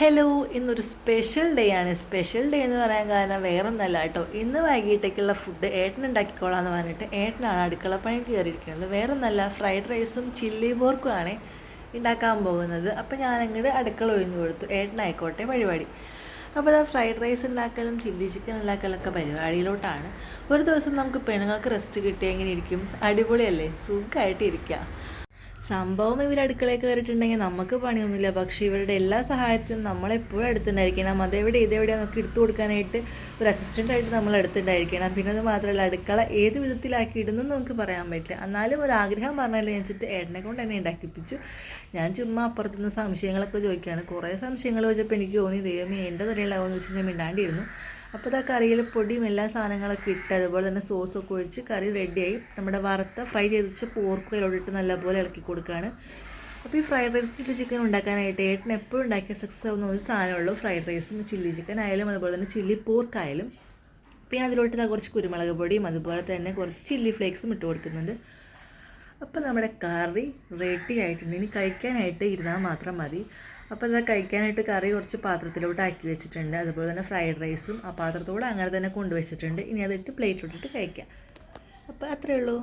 Hello, ഇന്നൊരു special day ആണ്. Special day എന്ന് പറയാൻ കാരണം വേറൊന്നല്ല കേട്ടോ. ഇന്ന് വൈകിട്ടേക്കുള്ള ഫുഡ് ഏട്ടൻ ഉണ്ടാക്കിക്കോളാന്ന് പറഞ്ഞിട്ട് ഏട്ടനാണ് അടുക്കളപ്പണി കയറിയിരിക്കുന്നത്. വേറൊന്നല്ല, ഫ്രൈഡ് റൈസും ചില്ലി പോർക്കും ആണ് ഉണ്ടാക്കാൻ പോകുന്നത്. അപ്പോൾ ഞാൻ അങ്ങോട്ട് അടുക്കള ഒഴിഞ്ഞു കൊടുത്തു. ഏട്ടനായിക്കോട്ടെ പരിപാടി. അപ്പോൾ അത് ഫ്രൈഡ് റൈസ് ഉണ്ടാക്കലും ചില്ലി ചിക്കൻ ഉണ്ടാക്കലൊക്കെ പരിപാടിയിലോട്ടാണ്. ഒരു ദിവസം നമുക്ക് പെണ്ണുങ്ങൾക്ക് റെസ്റ്റ് കിട്ടിയ എങ്ങനെ ഇരിക്കും? അടിപൊളിയല്ലേ, സുഖമായിട്ട് ഇരിക്കുക. സംഭവം ഇവർ അടുക്കളയിൽ കയറിയിട്ടുണ്ടെങ്കിൽ നമുക്ക് പണിയൊന്നുമില്ല. പക്ഷേ ഇവരുടെ എല്ലാ സഹായത്തിനും നമ്മളെപ്പോഴും അടുത്തുണ്ടായിരിക്കണം. അതെവിടെ ഇതെവിടെയാണെന്നൊക്കെ എടുത്തു കൊടുക്കാനായിട്ട് ഒരു അസിസ്റ്റൻ്റായിട്ട് നമ്മൾ അടുത്തുണ്ടായിരിക്കണം. പിന്നെ അത് മാത്രമല്ല, അടുക്കള ഏത് വിധത്തിലാക്കി ഇടുന്നെന്ന് നമുക്ക് പറയാൻ പറ്റില്ല. എന്നാലും ഒരു ആഗ്രഹം പറഞ്ഞാലേ വെച്ചിട്ട് ഏട്ടനെ കൊണ്ട് തന്നെ ഉണ്ടാക്കിപ്പിച്ചു. ഞാൻ ചുമ്മാ അപ്പുറത്തുനിന്ന് സംശയങ്ങളൊക്കെ ചോദിക്കുകയാണ്. കുറേ സംശയങ്ങൾ ചോദിച്ചപ്പോൾ എനിക്ക് തോന്നി, ദൈവമേ എൻ്റെ തലയിലാവുമെന്ന് വെച്ച് ഞാൻ മിണ്ടാണ്ടിരുന്നു. അപ്പോൾ ആ കറിയിൽ പൊടിയും എല്ലാ സാധനങ്ങളൊക്കെ ഇട്ട് അതുപോലെ തന്നെ സോസൊക്കെ ഒഴിച്ച് കറി റെഡിയായി. നമ്മുടെ വറുത്ത ഫ്രൈ ചെയ്ത് വെച്ച പോർക്ക് അതിലോട്ടിട്ട് നല്ലപോലെ ഇളക്കി കൊടുക്കുകയാണ്. അപ്പോൾ ഈ ഫ്രൈഡ് റൈസ് ചില്ലി ചിക്കൻ ഉണ്ടാക്കാനായിട്ട് ഏട്ടൻ എപ്പോഴും ഉണ്ടാക്കിയ സക്സസ് ആവുന്ന ഒരു സാധനമുള്ളൂ ഫ്രൈഡ് റൈസും ചില്ലി ചിക്കൻ ആയാലും അതുപോലെ തന്നെ ചില്ലി പോർക്ക് ആയാലും. പിന്നെ അതിലോട്ട് കുറച്ച് കുരുമുളക് പൊടിയും അതുപോലെ തന്നെ കുറച്ച് ചില്ലി ഫ്ലേക്സും ഇട്ട് കൊടുക്കുന്നുണ്ട്. അപ്പോൾ നമ്മുടെ കറി റെഡി ആയിട്ടുണ്ട്. ഇനി കഴിക്കാനായിട്ട് ഇരുന്നാൽ മാത്രം മതി. അപ്പോൾ അത് കഴിക്കാനായിട്ട് കറി കുറച്ച് പാത്രത്തിലോട്ട് ആക്കി വെച്ചിട്ടുണ്ട്. അതുപോലെ തന്നെ ഫ്രൈഡ് റൈസും ആ പാത്രത്തോടെ അങ്ങനെ തന്നെ കൊണ്ടുവച്ചിട്ടുണ്ട്. ഇനി അതിട്ട് പ്ലേറ്റിലോട്ടിട്ട് കഴിക്കാം. അപ്പോൾ അത്രയേ ഉള്ളൂ.